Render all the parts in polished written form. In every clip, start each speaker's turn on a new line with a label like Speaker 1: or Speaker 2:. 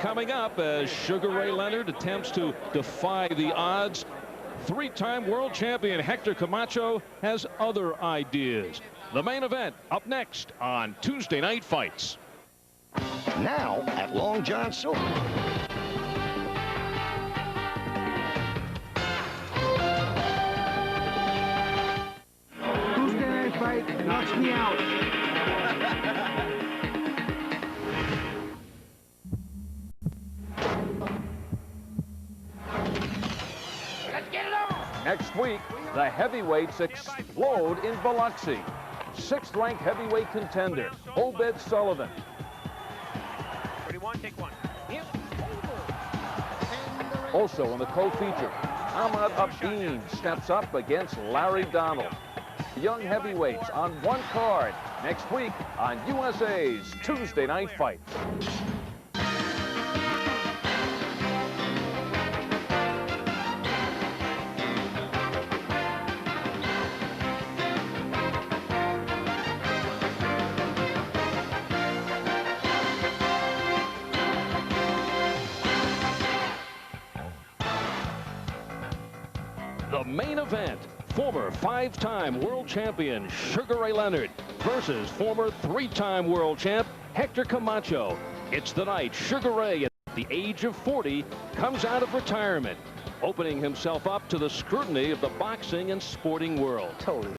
Speaker 1: Coming up as Sugar Ray Leonard attempts to defy the odds. Three-time world champion Hector Camacho has other ideas. The main event up next on Tuesday Night Fights.
Speaker 2: Now at Long John Silver.
Speaker 3: Tuesday Night Fight knocks me out.
Speaker 1: Next week, the heavyweights explode in Biloxi. Sixth-ranked heavyweight contender, Obed Sullivan.
Speaker 4: 31, take one.
Speaker 1: Also in the co-feature, Ahmad Abdeen steps up against Larry Donald. Young heavyweights on one card next week on USA's Tuesday Night Fights. The main event, former five-time world champion Sugar Ray Leonard versus former three-time world champ Hector Camacho. It's the night Sugar Ray, at the age of 40, comes out of retirement, opening himself up to the scrutiny of the boxing and sporting world.
Speaker 5: Totally.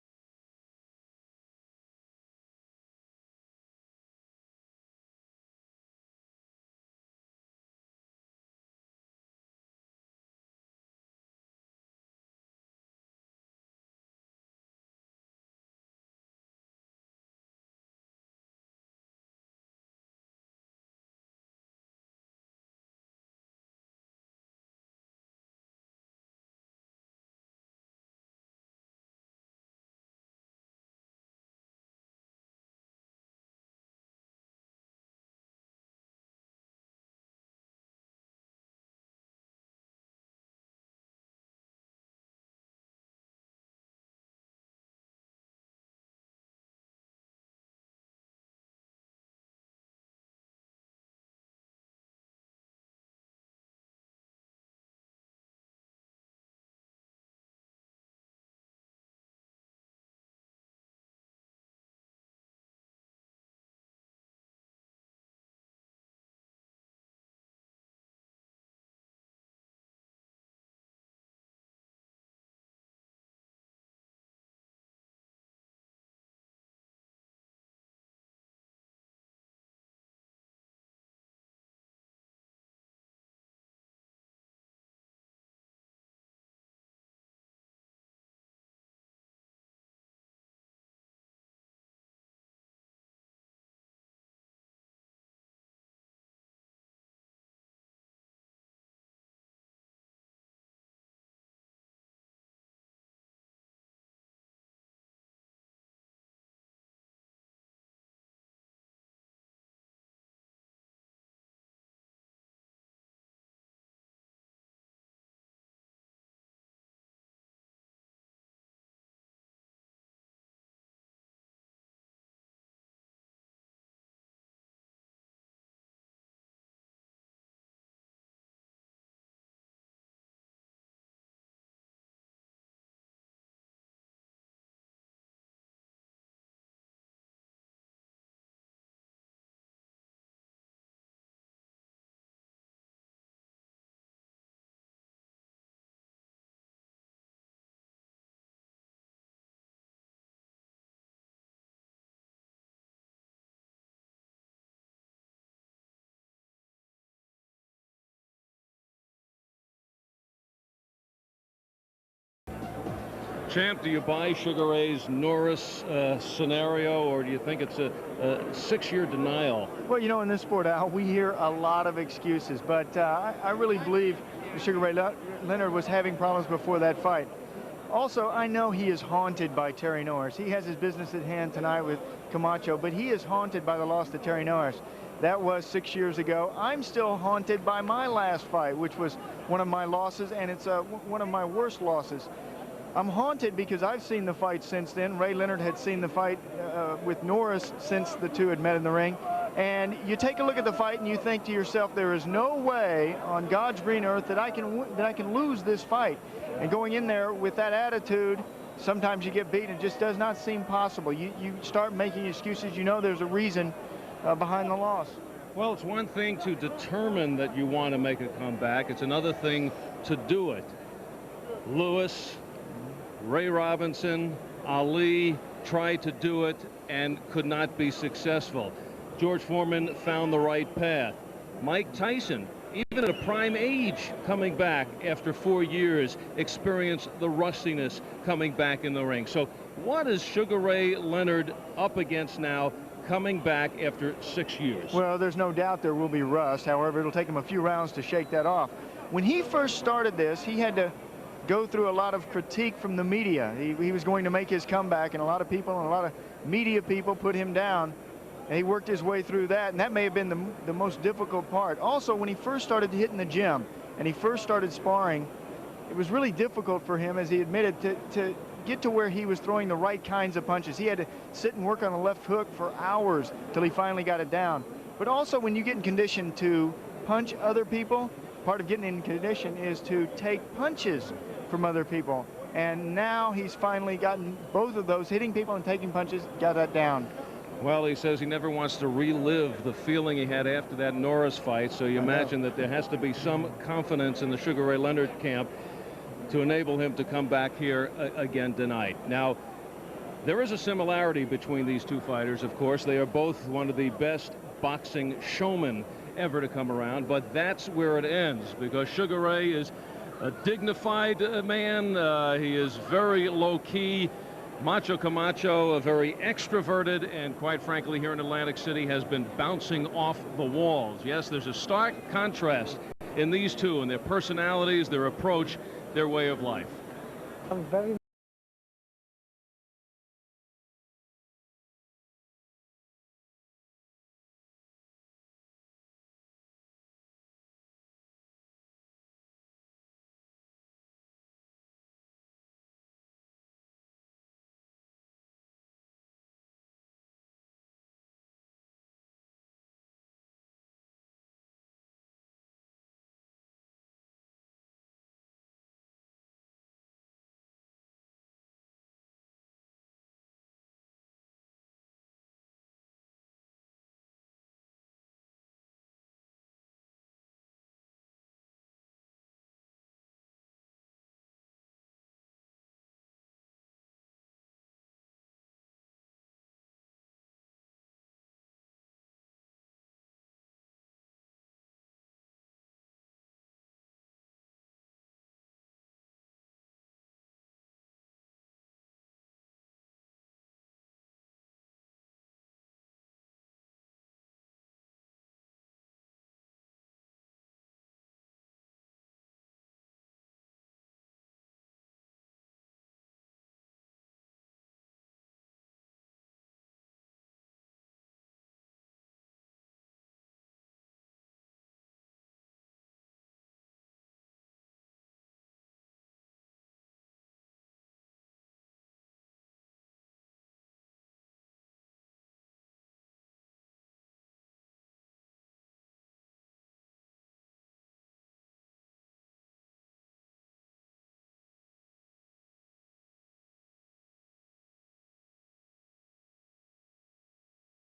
Speaker 1: Champ, do you buy Sugar Ray's Norris scenario, or do you think it's a 6-year denial?
Speaker 3: Well, you know, in this sport, Al, we hear a lot of excuses, but I really believe Sugar Ray Leonard was having problems before that fight. Also, I know he is haunted by Terry Norris. He has his business at hand tonight with Camacho, but he is haunted by the loss to Terry Norris. That was 6 years ago. I'm still haunted by my last fight, which was one of my losses, and it's one of my worst losses. I'm haunted because I've seen the fight since then. Ray Leonard had seen the fight with Norris since the two had met in the ring, And you take a look at the fight and you think to yourself, there is no way on God's green earth that I can lose this fight. And going in there with that attitude, sometimes you get beaten. It just does not seem possible. You start making excuses. You know there's a reason behind the loss.
Speaker 1: Well, it's one thing to determine that you want to make a comeback. It's another thing to do it. Lewis, Ray Robinson, Ali tried to do it and could not be successful. George Foreman found the right path. Mike Tyson, even at a prime age, coming back after 4 years, experienced the rustiness coming back in the ring. So what is Sugar Ray Leonard up against now, coming back after 6 years? Well,
Speaker 3: there's no doubt there will be rust. However, it'll take him a few rounds to shake that off. When he first started this, he had to go through a lot of critique from the media. He was going to make his comeback, and a lot of people and a lot of media people put him down. And he worked his way through that, and that may have been the most difficult part. Also, when he first started hitting the gym and he first started sparring, it was really difficult for him, as he admitted, to get to where he was throwing the right kinds of punches. He had to sit and work on the left hook for hours till he finally got it down. But also, when you get in condition to punch other people, part of getting in condition is to take punches from other people. And now he's finally gotten both of those, hitting people and taking punches, got that down.
Speaker 1: Well, he says he never wants to relive the feeling he had after that Norris fight, so you imagine that there has to be some confidence in the Sugar Ray Leonard camp to enable him to come back here again tonight. Now, there is a similarity between these two fighters, of course. They are both one of the best boxing showmen ever to come around, but that's where it ends, because Sugar Ray is a dignified man. He is very low-key. Macho Camacho, a very extroverted, and quite frankly here in Atlantic City has been bouncing off the walls. Yes, there's a stark contrast in these two and their personalities, their approach, their way of life.
Speaker 4: I'm very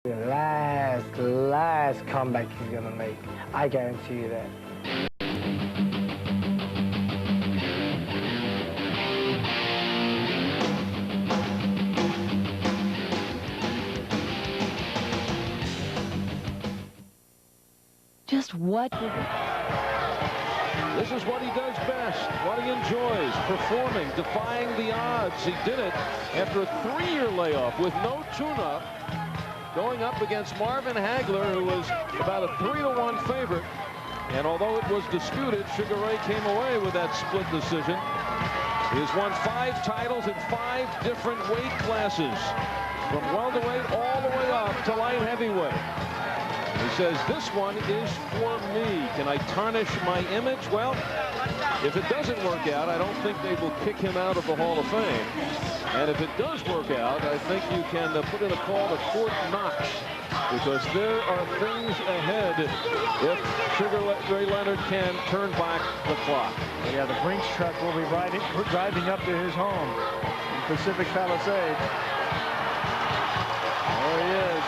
Speaker 4: the last comeback he's gonna make. I guarantee you that.
Speaker 5: Just what?
Speaker 1: This is what he does best, what he enjoys, performing, defying the odds. He did it after a 3-year layoff with no tune-up, going up against Marvin Hagler, who was about a 3-to-1 favorite. And although it was disputed, Sugar Ray came away with that split decision. He's won 5 titles in 5 different weight classes, from welterweight all the way up to light heavyweight. He says, this one is for me. Can I tarnish my image? Well, if it doesn't work out, I don't think they will kick him out of the Hall of Fame. And if it does work out, I think you can put in a call to Fort Knox because there are things ahead if Sugar Ray Leonard can turn back the clock.
Speaker 3: Yeah, the Brinks truck will be driving up to his home in Pacific Palisades. There he is,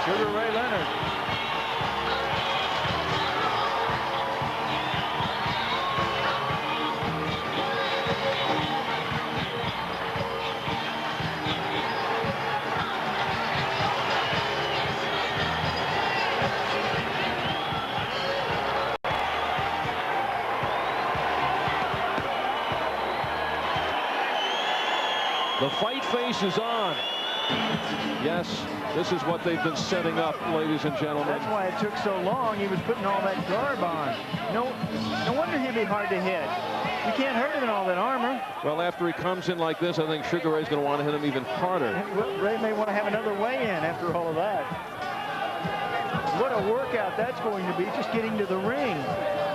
Speaker 3: Sugar Ray Leonard.
Speaker 1: The fight face is on. Yes, this is what they've been setting up, ladies and gentlemen.
Speaker 3: That's why it took so long. He was putting all that garb on. No wonder he'd be hard to hit. You can't hurt him in all that armor.
Speaker 1: Well, after he comes in like this, I think Sugar Ray's going to want to hit him even harder.
Speaker 3: Ray may want to have another weigh-in after all of that. What a workout that's going to be, just getting to the ring.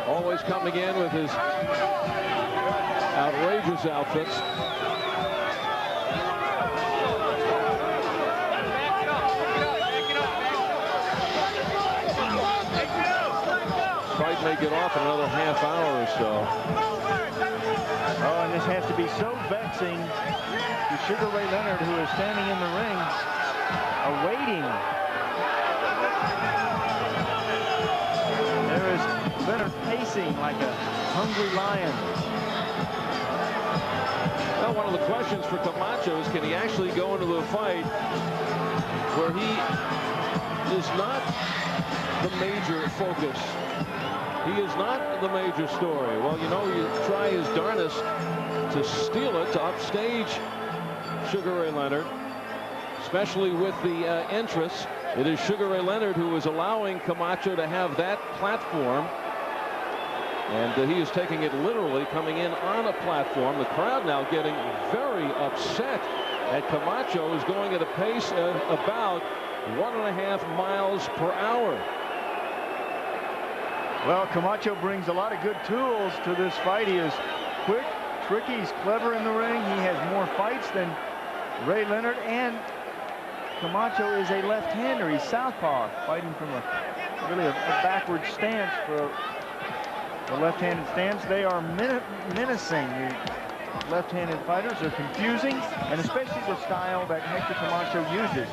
Speaker 1: Always coming in with his outrageous outfits. Fight may get off in another half hour or so.
Speaker 3: Oh, and this has to be so vexing to Sugar Ray Leonard, who is standing in the ring, awaiting. There is Leonard pacing like a hungry lion.
Speaker 1: Well, one of the questions for Camacho is, can he actually go into the fight where he is not the major focus? He is not the major story. Well, you know, you try his darnest to steal it, to upstage Sugar Ray Leonard, especially with the interest. It is Sugar Ray Leonard who is allowing Camacho to have that platform. And he is taking it literally, coming in on a platform. The crowd now getting very upset at Camacho, who's going at a pace of about 1.5 miles per hour.
Speaker 3: Well, Camacho brings a lot of good tools to this fight. He is quick, tricky, he's clever in the ring. He has more fights than Ray Leonard, and Camacho is a left-hander. He's southpaw, fighting from really a backward stance for the left-handed stance. They are menacing. The left-handed fighters are confusing, and especially the style that Hector Camacho uses.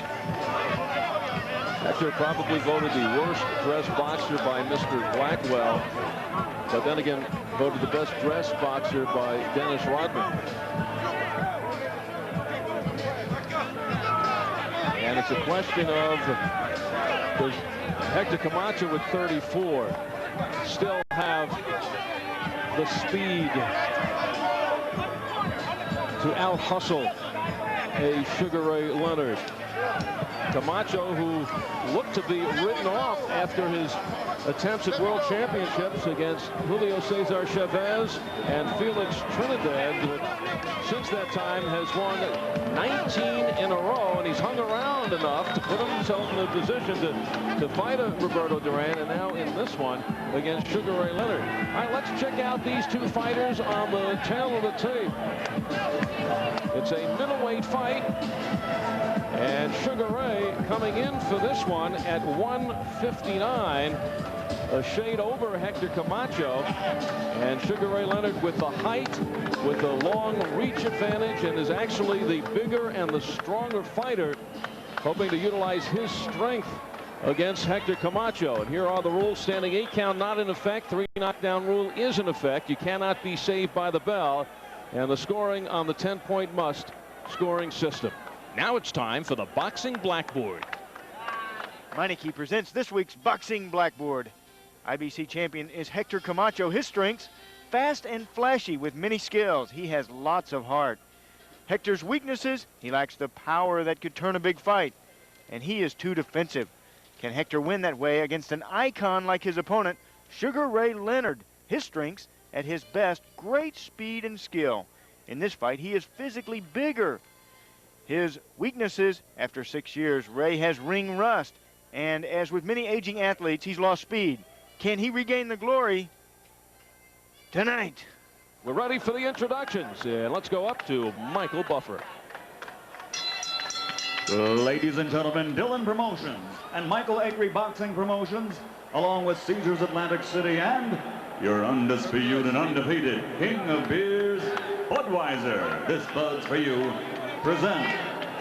Speaker 1: Hector probably voted the worst dressed boxer by Mr. Blackwell, but then again voted the best dressed boxer by Dennis Rodman. And it's a question of, does Hector Camacho with 34 still have the speed to out-hustle a Sugar Ray Leonard? Camacho, who looked to be written off after his attempts at world championships against Julio Cesar Chavez and Felix Trinidad, but since that time has won 19 in a row, and he's hung around enough to put himself in a position to fight a Roberto Duran, and now in this one against Sugar Ray Leonard. All right, let's check out these two fighters on the tail of the tape. It's a middleweight fight, and Sugar Ray coming in for this one at 159, a shade over Hector Camacho, and Sugar Ray Leonard with the height, with the long reach advantage, and is actually the bigger and the stronger fighter, hoping to utilize his strength against Hector Camacho. And here are the rules. Standing 8 count not in effect. 3 knockdown rule is in effect. You cannot be saved by the bell, and the scoring on the 10-point must scoring system. Now it's time for the Boxing Blackboard.
Speaker 3: Meineke presents this week's Boxing Blackboard. IBC champion is Hector Camacho. His strengths, fast and flashy with many skills. He has lots of heart. Hector's weaknesses, he lacks the power that could turn a big fight, and he is too defensive. Can Hector win that way against an icon like his opponent, Sugar Ray Leonard? His strengths, at his best, great speed and skill. In this fight, he is physically bigger. His weaknesses, after 6 years, Ray has ring rust, and as with many aging athletes, he's lost speed. Can he regain the glory tonight?
Speaker 1: We're ready for the introductions, and let's go up to Michael Buffer.
Speaker 6: Ladies and gentlemen, Dillon Promotions and Michael Acree Boxing Promotions, along with Caesars Atlantic City and your undisputed and undefeated King of Beers, Budweiser, this Bud's for you, present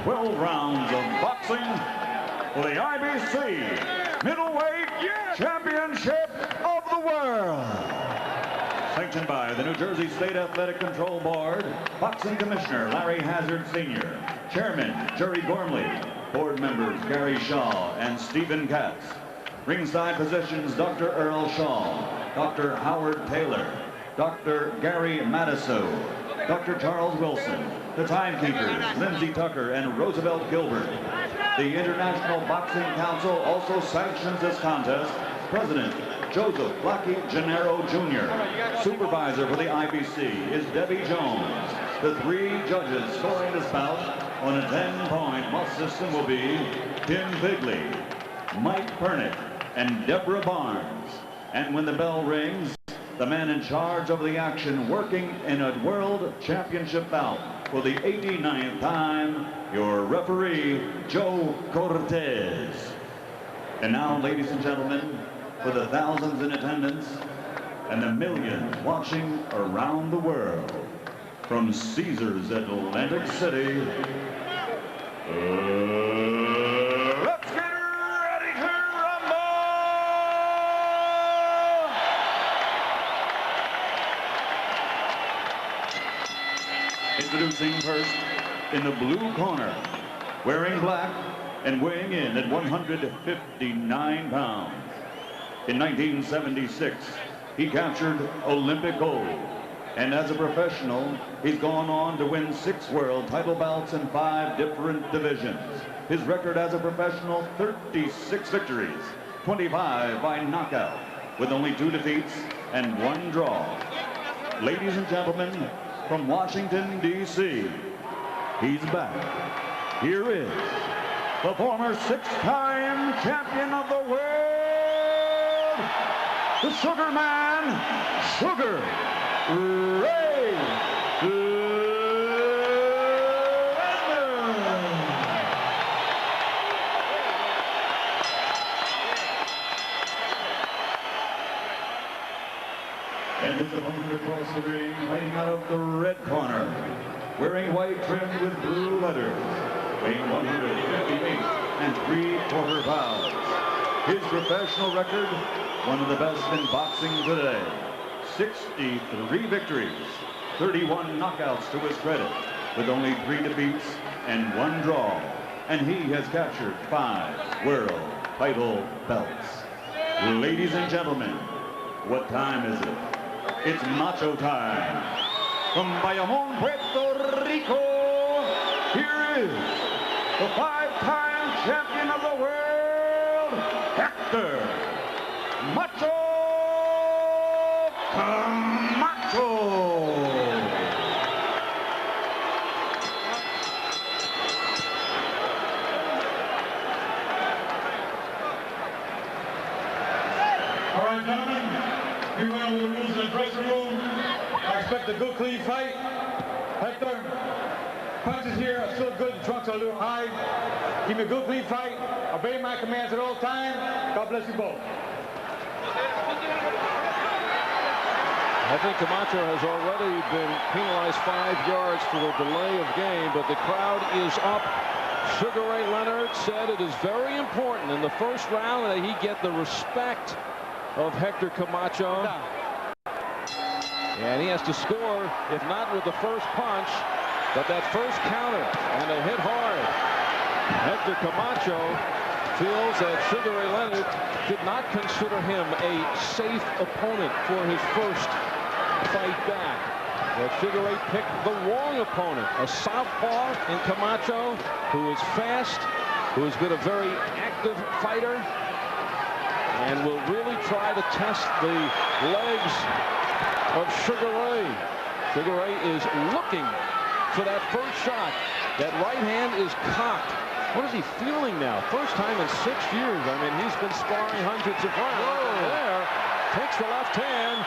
Speaker 6: 12 rounds of boxing for the IBC Middleweight Championship of the World. Sanctioned by the New Jersey State Athletic Control Board, Boxing Commissioner Larry Hazard Sr., Chairman Jerry Gormley, Board members Gary Shaw and Stephen Katz. Ringside positions Dr. Earl Shaw, Dr. Howard Taylor, Dr. Gary Matisow, Dr. Charles Wilson, the timekeepers Lindsey Tucker and Roosevelt Gilbert. The International Boxing Council also sanctions this contest. President Joseph Blackie Gennaro Jr. Supervisor for the IBC is Debbie Jones. The 3 judges scoring this bout on a 10-point must system will be Tim Bigley, Mike Pernick, and Deborah Barnes. And when the bell rings, the man in charge of the action working in a World Championship bout for the 89th time, your referee, Joe Cortez. And now, ladies and gentlemen, for the thousands in attendance and the millions watching around the world, from Caesars Atlantic City, let's get ready to rumble! Introducing first, in the blue corner, wearing black and weighing in at 159 pounds. In 1976, he captured Olympic gold. And as a professional, he's gone on to win 6 world title bouts in 5 different divisions. His record as a professional, 36 victories, 25 by knockout, with only 2 defeats and 1 draw. Ladies and gentlemen, from Washington, D.C., he's back. Here is the former 6-time champion of the world, the Sugar Man, Sugar Ray Leonard. And his opponent across the ring, fighting out of the red corner, wearing white trimmed with blue letters, weighing 158 3/4 pounds. His professional record, one of the best in boxing today. 63 victories, 31 knockouts to his credit, with only 3 defeats and 1 draw. And he has captured 5 world title belts. Ladies and gentlemen, what time is it? It's macho time. From Bayamon, Puerto Rico, here is the 5-time champion of the world, Hector Macho Camacho.
Speaker 7: All right, gentlemen, we went over the rules in the dressing room. I expect a good, clean fight. Hector, punches here are still good, the trunks are a little high. Keep a good, clean fight. Obey my commands at all times. God bless you both.
Speaker 1: I think Camacho has already been penalized 5 yards for a delay of game, but the crowd is up. Sugar Ray Leonard said it is very important in the first round that he get the respect of Hector Camacho. And he has to score, if not with the first punch, but that first counter, and they hit hard. Hector Camacho feels that Sugar Ray Leonard did not consider him a safe opponent for his first fight back. That Sugar Ray picked the wrong opponent, a southpaw in Camacho, who is fast, who has been a very active fighter, and will really try to test the legs of Sugar Ray. Sugar Ray is looking for that first shot. That right hand is cocked. What is he feeling now? First time in 6 years. I mean, he's been sparring hundreds of rounds. There, takes the left hand.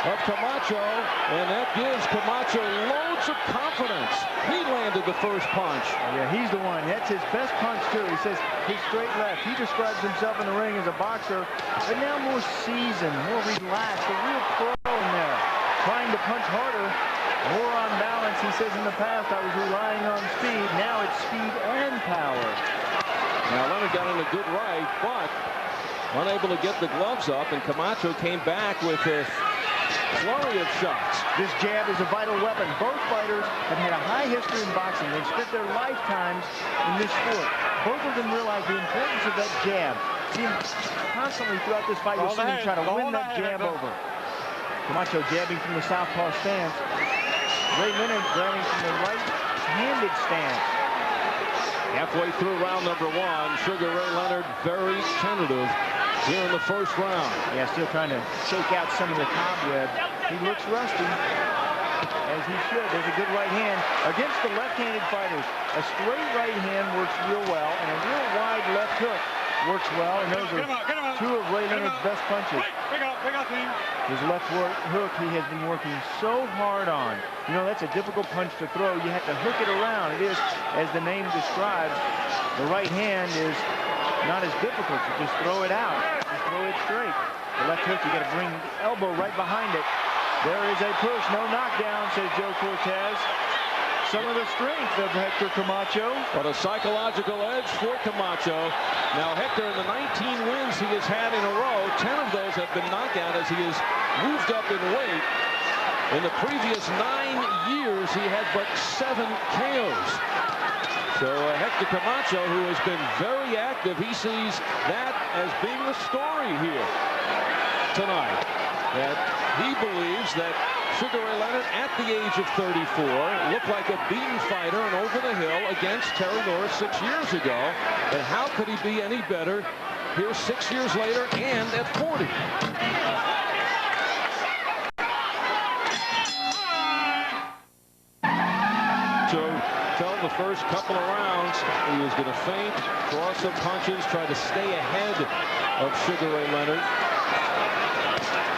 Speaker 1: of Camacho, and that gives Camacho loads of confidence. He landed the first punch.
Speaker 3: Yeah, he's the one. That's his best punch, too. He says his straight left. He describes himself in the ring as a boxer, but now more seasoned, more relaxed, a real pro in there. Trying to punch harder, more on balance. He says in the past I was relying on speed. Now it's speed and power.
Speaker 1: Now Leonard got in a good right, but unable to get the gloves up, and Camacho came back with a flurry of shots.
Speaker 3: This jab is a vital weapon. Both fighters have had a high history in boxing. They've spent their lifetimes in this sport. Both of them realize the importance of that jab. See him constantly throughout this fight. You'll see him try to win that jab over. Camacho jabbing from the southpaw stance. Ray Leonard grabbing from the right-handed stance.
Speaker 1: Halfway through round number one, Sugar Ray Leonard very tentative here in the first round.
Speaker 3: Yeah, still trying to shake out some of the cobweb. He looks rusty, as he should. There's a good right hand against the left-handed fighters. A straight right hand works real well, and a real wide left hook works well, and those are two of Ray Leonard's best punches. His left hook he has been working so hard on. You know, that's a difficult punch to throw. You have to hook it around. It is, as the name describes, the right hand is not as difficult. You just throw it out. Just throw it straight. The left hook, you got to bring the elbow right behind it. There is a push. No knockdown, says Joe Cortez. Some of the strength of Hector Camacho.
Speaker 1: But a psychological edge for Camacho. Now Hector, in the 19 wins he has had in a row, 10 of those have been knockout as he has moved up in weight. In the previous 9 years, he had but 7 KOs. So Hector Camacho, who has been very active, he sees that as being the story here tonight. That he believes that Sugar Ray Leonard, at the age of 34, looked like a beaten fighter and over the hill against Terry Norris 6 years ago. And how could he be any better here 6 years later and at 40? So fell the first couple of rounds. He was going to feint, draw some punches, try to stay ahead of Sugar Ray Leonard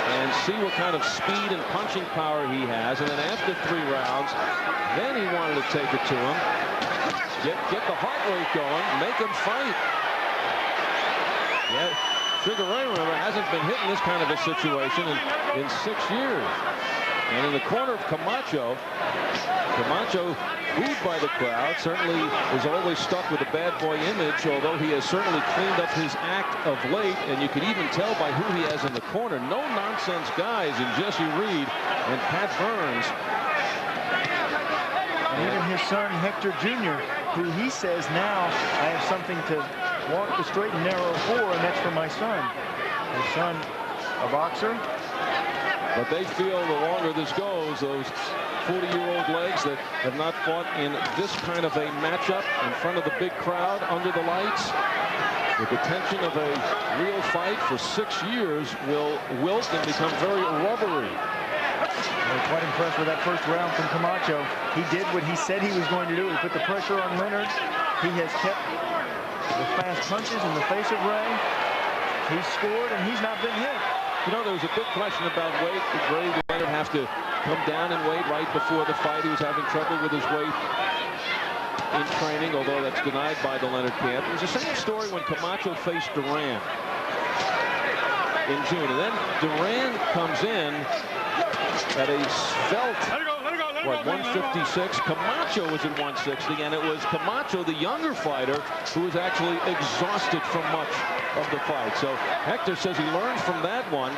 Speaker 1: and see what kind of speed and punching power he has. And then after 3 rounds, then he wanted to take it to him. Get the heart rate going, make him fight. Yeah, Sugar Ray, remember, hasn't been hit in this kind of a situation in 6 years. And in the corner of Camacho, booed by the crowd, certainly is always stuck with a bad boy image, although he has certainly cleaned up his act of late, and you can even tell by who he has in the corner. No-nonsense guys in Jesse Reed and Pat Burns.
Speaker 3: And even his son, Hector Jr., who he says now, I have something to walk the straight and narrow for, and that's for my son. His son, a boxer.
Speaker 1: But they feel the longer this goes, those 40-year-old legs that have not fought in this kind of a matchup in front of the big crowd under the lights, with the tension of a real fight for 6 years, will wilt and become very rubbery.
Speaker 3: I'm quite impressed with that first round from Camacho. He did what he said he was going to do. He put the pressure on Leonard. He has kept the fast punches in the face of Ray. He's scored and he's not been hit.
Speaker 1: You know, there was a big question about weight. Did Ray Leonard have to come down in weight right before the fight? He was having trouble with his weight in training, although that's denied by the Leonard camp. It was the same story when Camacho faced Duran in June. And then Duran comes in at a svelte, what, 156. Camacho was at 160, and it was Camacho, the younger fighter, who was actually exhausted from much of the fight. So Hector says he learned from that one,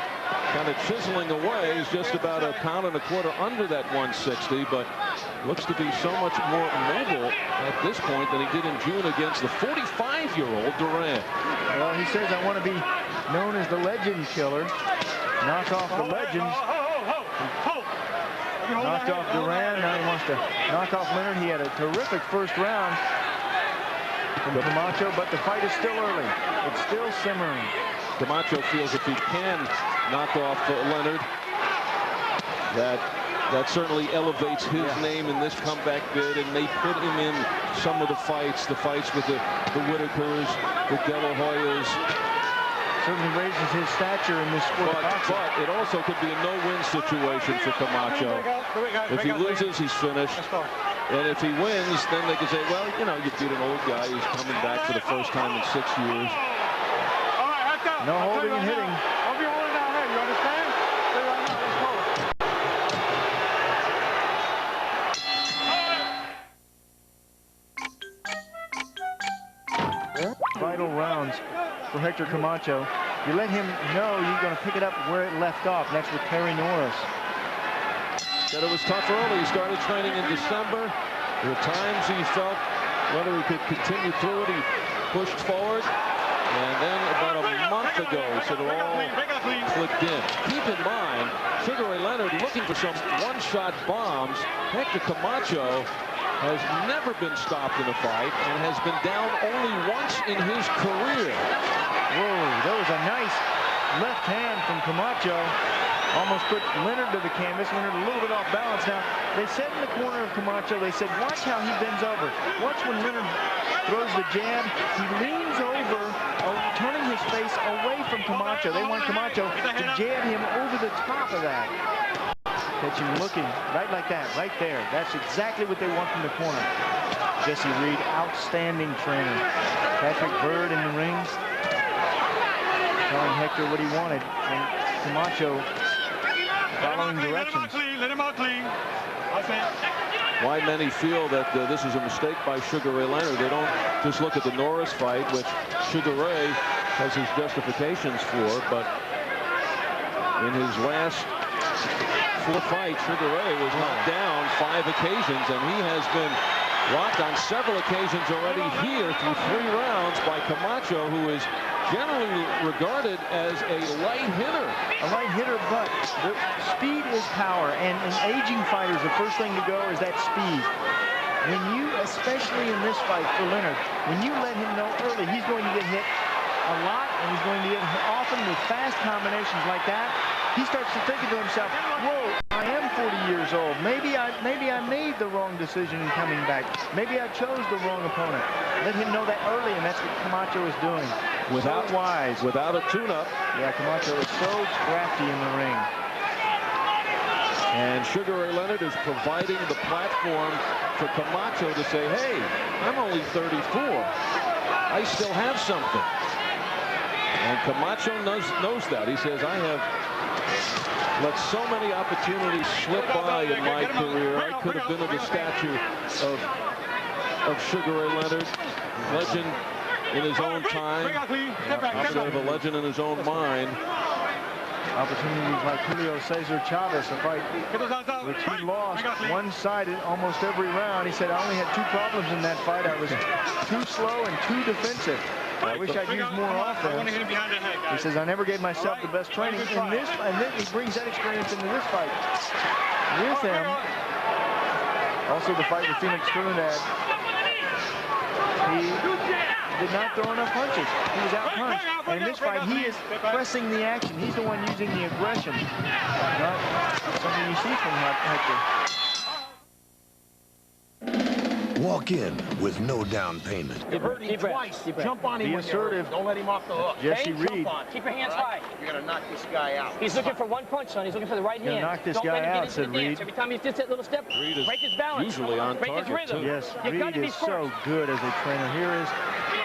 Speaker 1: kind of chiseling away. He's just about a pound and a quarter under that 160, but looks to be so much more mobile at this point than he did in June against the 45-year-old Duran.
Speaker 3: Well, he says, I want to be known as the legend killer. Knock off the legends. Knocked off Duran. Now he wants to knock off Leonard. He had a terrific first round from Camacho, but the fight is still early. It's still simmering.
Speaker 1: Camacho feels if he can knock off Leonard, that certainly elevates his name in this comeback bid and may put him in some of the fights with the Whitakers, the De La Hoyas,
Speaker 3: certainly raises his stature in this sport of boxing.
Speaker 1: But it also could be a no-win situation for Camacho. If he loses, he's finished. And if he wins, then they can say, well, you know, you beat an old guy who's coming back for the first time in 6 years.
Speaker 3: No holding and hitting.
Speaker 7: Don't be holding down here, you understand? Stay right now, let's go.
Speaker 3: Vital rounds for Hector Camacho. You let him know you're going to pick it up where it left off. Next with Terry Norris.
Speaker 1: Said it was tough early. He started training in December. There were times he felt whether he could continue through it. He pushed forward. And then about a month ago, so it all clicked in. Keep in mind, Sugar Ray Leonard looking for some one-shot bombs. Hector Camacho has never been stopped in a fight and has been down only once in his career.
Speaker 3: Whoa, that was a nice left hand from Camacho. Almost put Leonard to the canvas. Leonard a little bit off balance now. They said in the corner of Camacho, they said, watch how he bends over. Watch when Leonard throws the jab. He leans over, turning his face away from Camacho. They want Camacho to jab him over the top of that. Catch him looking right like that, right there. That's exactly what they want from the corner. Jesse Reed, outstanding trainer. Patrick Bird in the ring, telling Hector what he wanted. And Camacho following directions.
Speaker 7: Let him out clean.
Speaker 1: Why many feel that this is a mistake by Sugar Ray Leonard. They don't just look at the Norris fight, which Sugar Ray has his justifications for, but in his last 4 fights, Sugar Ray was knocked down 5 occasions, and he has been rocked on several occasions already here through 3 rounds by Camacho, who is generally regarded as a light hitter.
Speaker 3: A light hitter, but the speed is power, and in aging fighters, the first thing to go is that speed. When you, especially in this fight for Leonard, when you let him know early he's going to get hit a lot, and he's going to get hit often with fast combinations like that, he starts to think to himself, whoa, I am 40 years old. Maybe I made the wrong decision in coming back. Maybe I chose the wrong opponent. Let him know that early, and that's what Camacho is doing.
Speaker 1: Without
Speaker 3: so wise.
Speaker 1: Without a tune-up.
Speaker 3: Yeah, Camacho is so crafty in the ring.
Speaker 1: And Sugar Ray Leonard is providing the platform for Camacho to say, hey, I'm only 34. I still have something. And Camacho knows that. He says, I have let so many opportunities slip by in my career. I could have been of the stature of Sugar Ray Leonard, legend in his own time, a legend in his own mind.
Speaker 3: Opportunities like Julio Cesar Chavez, a fight which he lost one-sided almost every round. He said, I only had 2 problems in that fight. I was too slow and too defensive. I wish I'd used more offense. He says, I never gave myself the best training in this, and then he brings that experience into this fight with him. Also the fight with Felix Trinidad. He did not throw enough punches. He was out-punched. And in this fight, he is pressing the action. He's the one using the aggression. Not something you see from Hector.
Speaker 8: Walk in with no down payment.
Speaker 9: You heard him twice. Jump on him.
Speaker 3: Be assertive.
Speaker 9: Don't let him off the hook.
Speaker 3: Jesse Reed.
Speaker 9: Keep your hands high.
Speaker 2: You're going to knock this guy out.
Speaker 9: He's looking for one punch, son. He's looking for the right hand.
Speaker 3: Knock this
Speaker 9: Don't
Speaker 3: guy
Speaker 9: let him
Speaker 3: out,
Speaker 9: get into
Speaker 3: said
Speaker 9: the dance.
Speaker 3: Reed.
Speaker 9: Every time he gets that little step, break his balance.
Speaker 1: Usually on
Speaker 9: break his
Speaker 1: target,
Speaker 9: rhythm.
Speaker 1: too.
Speaker 3: Yes,
Speaker 9: You
Speaker 3: Reed is so good as a trainer. Here is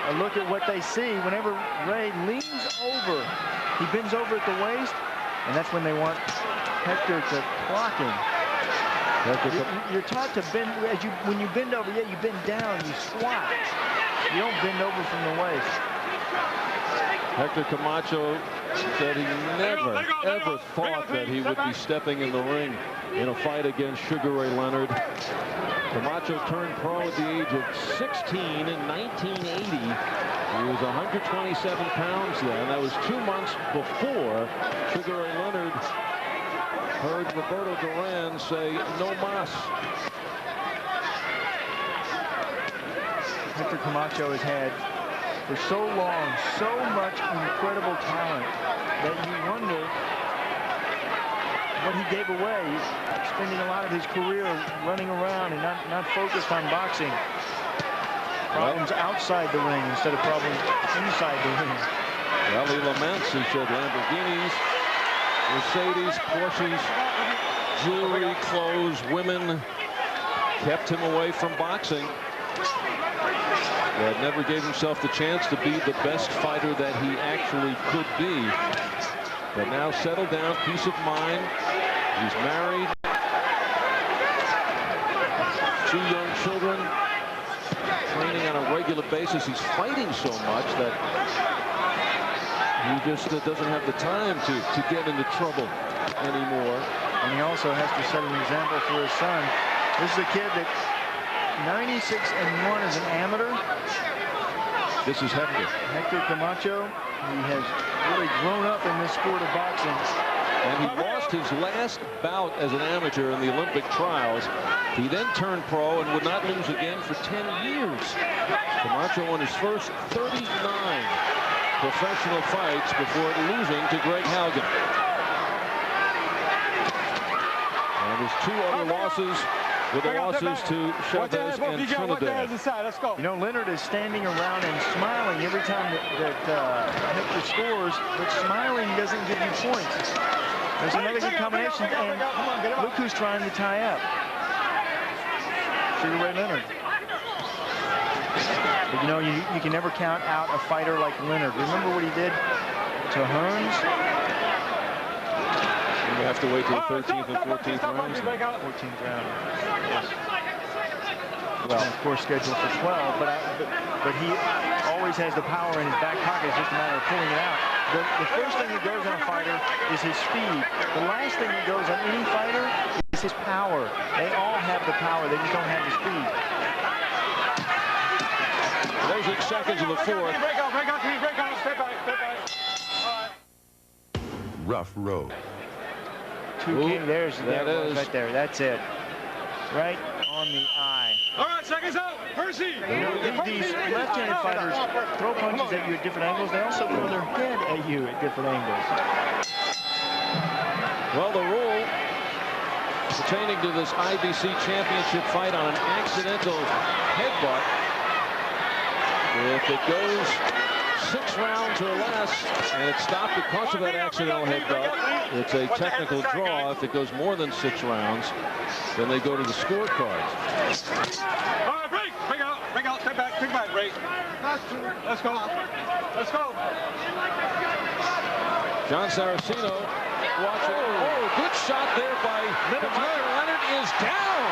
Speaker 3: a look at what they see. Whenever Ray leans over, he bends over at the waist, and that's when they want Hector to clock him. You're taught to bend when you bend over. Yeah, you bend down, you squat. You don't bend over from the waist.
Speaker 1: Hector Camacho said he never, ever thought that he would be stepping in the ring in a fight against Sugar Ray Leonard. Camacho turned pro at the age of 16 in 1980. He was 127 pounds then. That was 2 months before Sugar Ray Leonard heard Roberto Duran say, no mas.
Speaker 3: Hector Camacho has had, for so long, so much incredible talent that you wonder what he gave away. He's spending a lot of his career running around and not focused on boxing. Problems outside the ring instead of problems inside the ring.
Speaker 1: Well, he laments, he said, Lamborghinis, Mercedes, Porsches, jewelry, clothes, women kept him away from boxing. That never gave himself the chance to be the best fighter that he actually could be. But now settled down, peace of mind. He's married. 2 young children. Training on a regular basis. He's fighting so much that he just doesn't have the time to get into trouble anymore.
Speaker 3: And he also has to set an example for his son. This is a kid that 96-1 as an amateur.
Speaker 1: This is Hector.
Speaker 3: Hector Camacho. He has really grown up in this sport of boxing.
Speaker 1: And he lost his last bout as an amateur in the Olympic trials. He then turned pro and would not lose again for 10 years. Camacho won his first 39 professional fights before losing to Greg Haugen. And his 2 other losses were the losses to Chavez and Trinidad.
Speaker 3: You know, Leonard is standing around and smiling every time that Hector scores, but smiling doesn't give you points. There's another good combination, and look who's trying to tie up. Sugar Ray Leonard. But you know, you can never count out a fighter like Leonard. Remember what he did to Hearns?
Speaker 1: You have to wait till the 13th and 14th rounds.
Speaker 3: 14th round. Yes. Well, of course, scheduled for 12, but he always has the power in his back pocket. It's just a matter of pulling it out. The first thing that goes on a fighter is his speed. The last thing that goes on any fighter is his power. They all have the power. They just don't have the speed.
Speaker 1: Closing seconds of the 4th.
Speaker 7: Break out, step back.
Speaker 8: Rough road.
Speaker 3: There's right there. That's it. Right on the eye.
Speaker 7: All right, seconds out. Percy.
Speaker 3: You know, these left-handed fighters throw punches at you at different angles. They also throw their head at you at different angles.
Speaker 1: Well, the rule pertaining to this IBC championship fight on an accidental headbutt, if it goes 6 rounds or less and it's stopped because of that accidental headbutt, it's a technical draw. If it goes more than 6 rounds, then they go to the scorecards.
Speaker 7: All right, break out, step back, break. Let's go.
Speaker 1: John Saraceno watching. Oh, good shot there by Leonard. Leonard is down.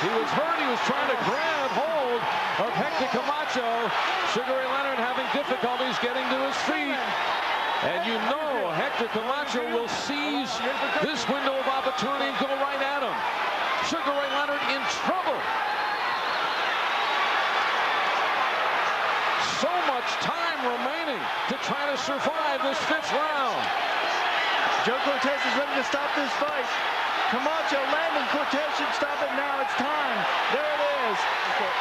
Speaker 1: He was hurt. He was trying to grab hold of Hector Camacho. Sugar Ray Leonard having difficulties getting to his feet. And you know Hector Camacho will seize this window of opportunity and go right at him. Sugar Ray Leonard in trouble. So much time remaining to try to survive this 5th round.
Speaker 3: Joe Cortez is ready to stop this fight. Camacho landing. Cortez should stop it now. It's time. There it is.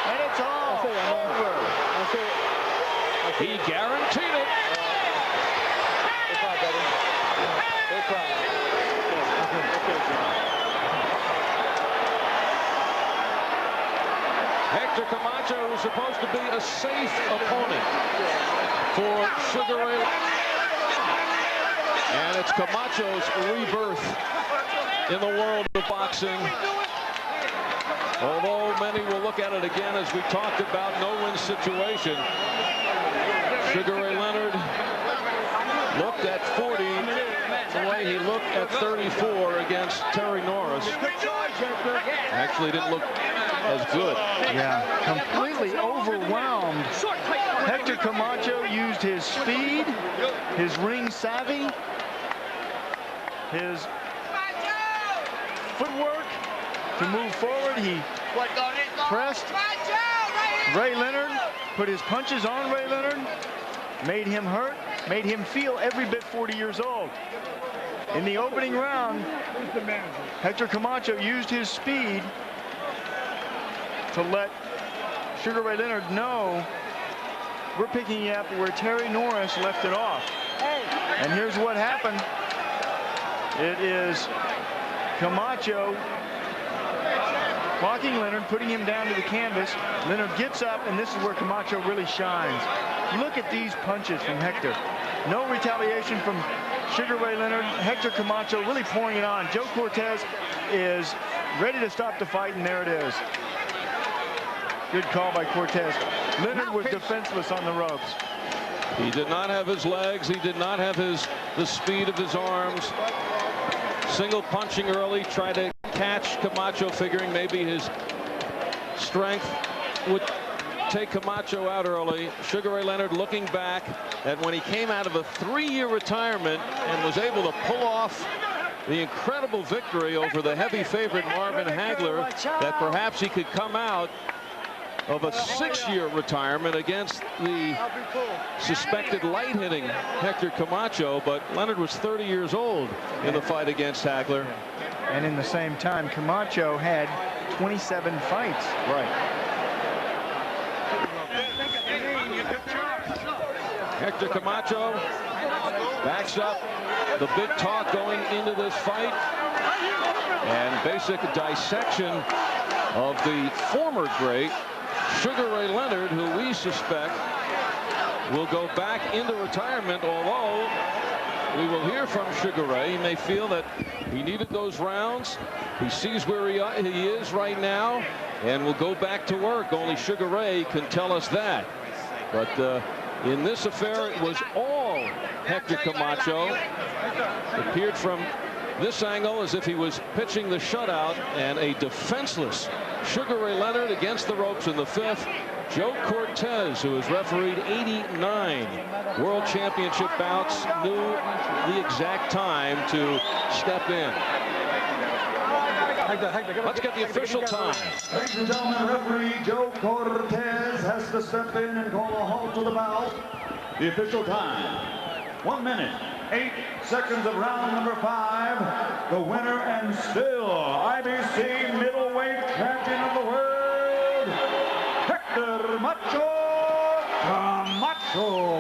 Speaker 3: And it's all over.
Speaker 1: He guaranteed it. Hector Camacho was supposed to be a safe opponent for Sugar Ray. And it's Camacho's rebirth in the world of boxing. Although many will look at it again, as we talked about, no-win situation. Sugar Ray Leonard looked at 40 the way he looked at 34 against Terry Norris. Actually didn't look as good.
Speaker 3: Yeah, completely overwhelmed. Hector Camacho used his speed, his ring savvy, his footwork to move forward. He pressed Ray Leonard, put his punches on Ray Leonard, made him hurt, made him feel every bit 40 years old. In the opening round, Hector Camacho used his speed to let Sugar Ray Leonard know we're picking you up where Terry Norris left it off. And here's what happened. It is Camacho blocking Leonard, putting him down to the canvas. Leonard gets up, and this is where Camacho really shines. Look at these punches from Hector. No retaliation from Sugar Ray Leonard. Hector Camacho really pouring it on. Joe Cortez is ready to stop the fight, and there it is. Good call by Cortez. Leonard was defenseless on the ropes.
Speaker 1: He did not have his legs. He did not have the speed of his arms. Single punching early, tried to catch Camacho, figuring maybe his strength would take Camacho out early. Sugar Ray Leonard looking back at when he came out of a 3-year retirement and was able to pull off the incredible victory over the heavy favorite Marvin Hagler, that perhaps he could come out of a 6-year retirement against the suspected light hitting Hector Camacho. But Leonard was 30 years old in the fight against Hagler.
Speaker 3: And in the same time, Camacho had 27 fights.
Speaker 1: Right. Hector Camacho backs up the big talk going into this fight, and basic dissection of the former great Sugar Ray Leonard, who we suspect will go back into retirement, although we will hear from Sugar Ray. He may feel that he needed those rounds. He sees where he is right now and will go back to work. Only Sugar Ray can tell us that. But in this affair, it was all Hector Camacho. It appeared from this angle as if he was pitching the shutout, and a defenseless Sugar Ray Leonard against the ropes in the 5th. Joe Cortez, who has refereed 89 World Championship bouts, knew the exact time to step in. Let's get the official time.
Speaker 6: Ladies and gentlemen, referee Joe Cortez has to step in and call a halt to the bout. The official time, 1 minute, 8 seconds of round number 5. The winner and still IBC middleweight champion of the world, Hector Macho Camacho.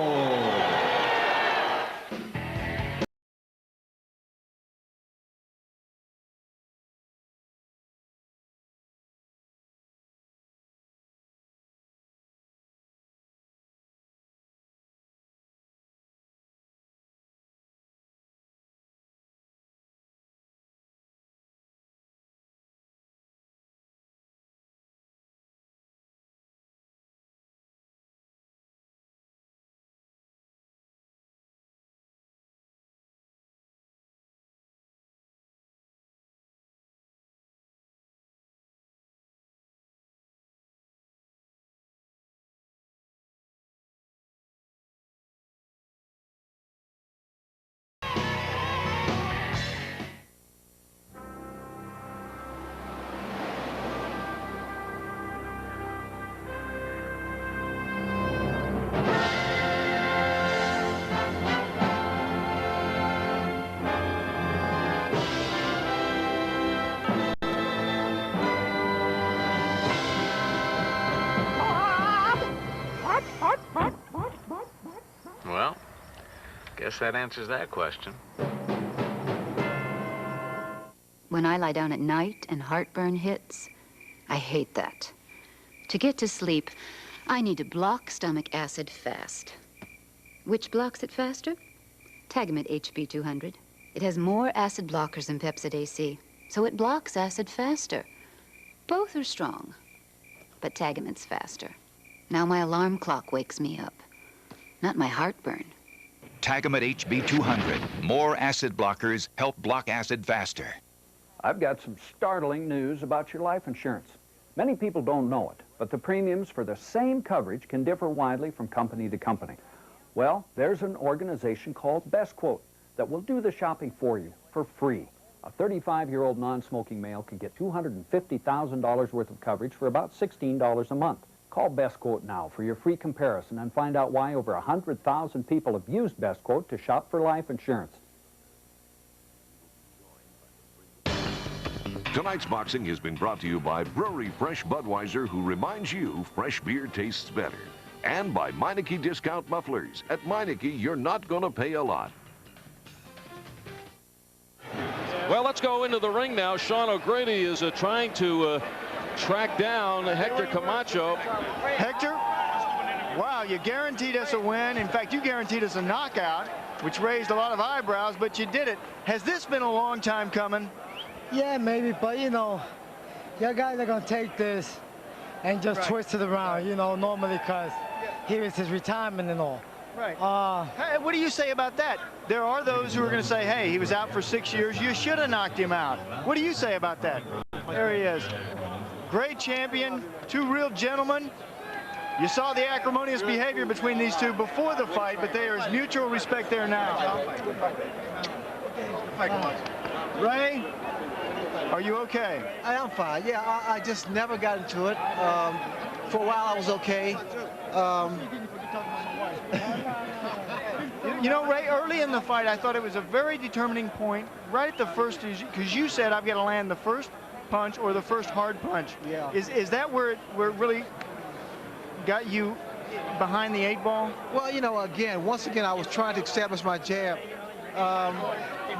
Speaker 10: Well, guess that answers that question.
Speaker 5: When I lie down at night and heartburn hits, I hate that. To get to sleep, I need to block stomach acid fast. Which blocks it faster? Tagamet HB200. It has more acid blockers than Pepsid AC, so it blocks acid faster. Both are strong, but Tagamet's faster. Now my alarm clock wakes me up, not my heartburn.
Speaker 11: Tagamet HB200. More acid blockers help block acid faster.
Speaker 12: I've got some startling news about your life insurance. Many people don't know it, but the premiums for the same coverage can differ widely from company to company. Well, there's an organization called Best Quote that will do the shopping for you for free. A 35-year-old non-smoking male can get $250,000 worth of coverage for about $16 a month. Call Best Quote now for your free comparison and find out why over 100,000 people have used Best Quote to shop for life insurance.
Speaker 13: Tonight's boxing has been brought to you by Brewery Fresh Budweiser, who reminds you fresh beer tastes better. And by Meineke Discount Mufflers. At Meineke, you're not going to pay a lot.
Speaker 1: Well, let's go into the ring now. Sean O'Grady is trying to track down Hector Camacho.
Speaker 3: Hector Wow, you guaranteed us a win. In fact, you guaranteed us a knockout, which raised a lot of eyebrows, but you did it. Has this been a long time coming?
Speaker 4: Yeah, maybe, but you know, your guys are gonna take this and just twist it around, you know, normally, because here is his retirement and all.
Speaker 3: Right. Hey, what do you say about that? There are those who are going to say, hey, he was out for 6 years. You should have knocked him out. What do you say about that? There he is. Great champion, two real gentlemen. You saw the acrimonious behavior between these two before the fight, but there is mutual respect there now. Ray, are you okay?
Speaker 14: I am fine. Yeah, I just never got into it. For a while, I was okay.
Speaker 3: You know, Ray, early in the fight, I thought it was a very determining point right at the first, because you said I've got to land the first punch or the first hard punch.
Speaker 14: Yeah.
Speaker 3: Is that where it really got you behind the 8 ball?
Speaker 14: Well, you know, once again, I was trying to establish my jab.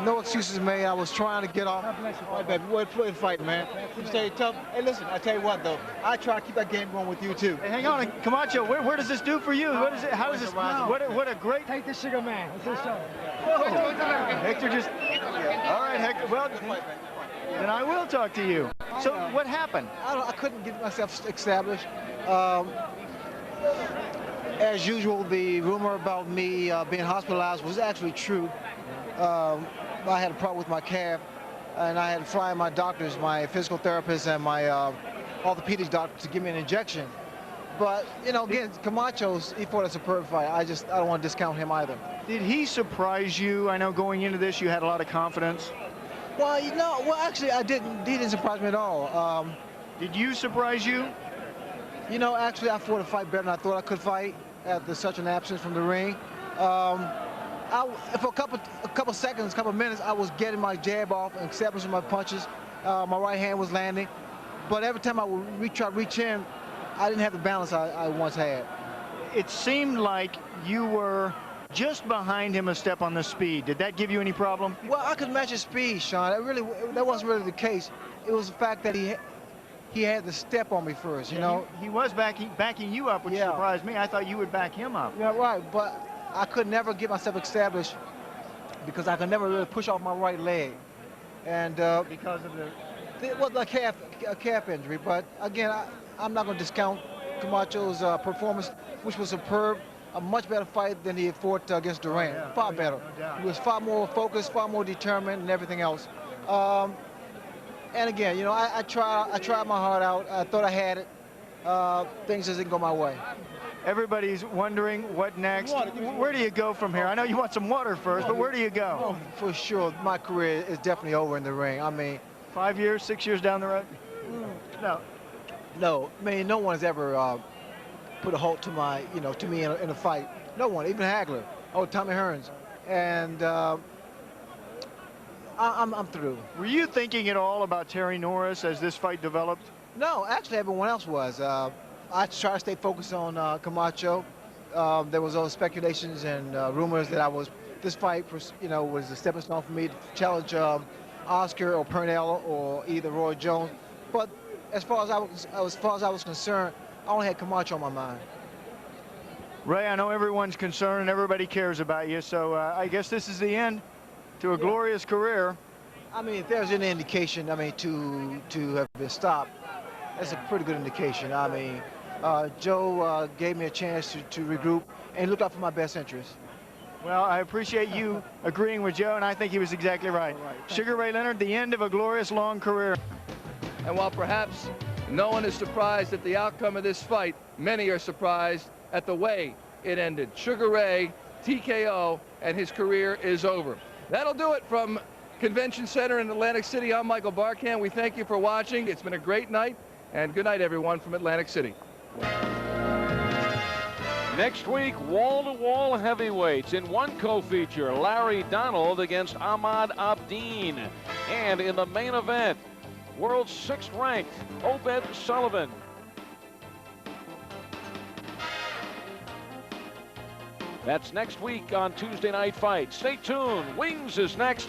Speaker 14: No excuses made. I was trying to get off. All right, baby, we're fighting, man. You stay tough. Hey, listen, I tell you what, though, I try to keep that game going with you too.
Speaker 3: Hey, hang on, Camacho. Where does this do for you? What is it? How does this? What a great.
Speaker 4: Take the sugar man. It's his show.
Speaker 3: Hector just. All right, Hector. Well, then I will talk to you. So what happened?
Speaker 14: I couldn't get myself established. As usual, the rumor about me being hospitalized was actually true. I had a problem with my calf, and I had to fly my doctors, my physical therapist and my orthopedic doctor to give me an injection. But, you know, again, Camacho's, he fought a superb fight. I don't want to discount him either.
Speaker 3: Did he surprise you? I know going into this you had a lot of confidence.
Speaker 14: Well, you know, actually I didn't. He didn't surprise me at all.
Speaker 3: Did you surprise you?
Speaker 14: You know, actually I fought a fight better than I thought I could fight after such an absence from the ring. For a couple seconds, couple minutes, I was getting my jab off and establishing my punches. My right hand was landing, but every time I would try to reach in, I didn't have the balance I once had.
Speaker 3: It seemed like you were just behind him a step on the speed. Did that give you any problem?
Speaker 14: Well, I could match his speed, Sean. That wasn't really the case. It was the fact that he had the step on me first, you know.
Speaker 3: He was backing you up, which surprised me. I thought you would back him up.
Speaker 14: Yeah, right, but I could never get myself established because I could never really push off my right leg. And
Speaker 3: because of
Speaker 14: a calf injury. But again, I'm not going to discount Camacho's performance, which was superb. A much better fight than he had fought against Durant. Far better. No, he was far more focused, far more determined, and everything else. And again, you know, I tried my heart out. I thought I had it. Things just didn't go my way.
Speaker 3: Everybody's wondering what next. Where do you go from here? I know you want some water first, but where do you go?
Speaker 14: Oh, for sure, my career is definitely over in the ring. I mean,
Speaker 3: 5 years, 6 years down the road? No.
Speaker 14: No, I mean, no one's ever put a halt to to me in a fight. No one, even Hagler. Oh, Tommy Hearns. And I'm through.
Speaker 3: Were you thinking at all about Terry Norris as this fight developed?
Speaker 14: No, actually everyone else was. I tried to stay focused on Camacho. There was all speculations and rumors that this fight was a stepping stone for me to challenge Oscar or Purnell or either Roy Jones. But as far as I was concerned, I only had Camacho on my mind.
Speaker 3: Ray, I know everyone's concerned and everybody cares about you, so I guess this is the end to a glorious career.
Speaker 14: I mean, if there's any indication, I mean, to have been stopped, that's a pretty good indication. I mean, Joe gave me a chance to regroup and look out for my best interest.
Speaker 3: Well, I appreciate you agreeing with Joe, and I think he was exactly right. Sugar Ray Leonard, the end of a glorious long career.
Speaker 15: And while perhaps no one is surprised at the outcome of this fight, many are surprised at the way it ended. Sugar Ray, TKO, and his career is over. That'll do it from Convention Center in Atlantic City. I'm Michael Barkan. We thank you for watching. It's been a great night, and good night, everyone, from Atlantic City.
Speaker 1: Next week, wall-to-wall heavyweights in one co-feature, Larry Donald against Ahmad Abdin. And in the main event, world's 6th ranked Obed Sullivan. That's next week on Tuesday Night Fight. Stay tuned. Wings is next.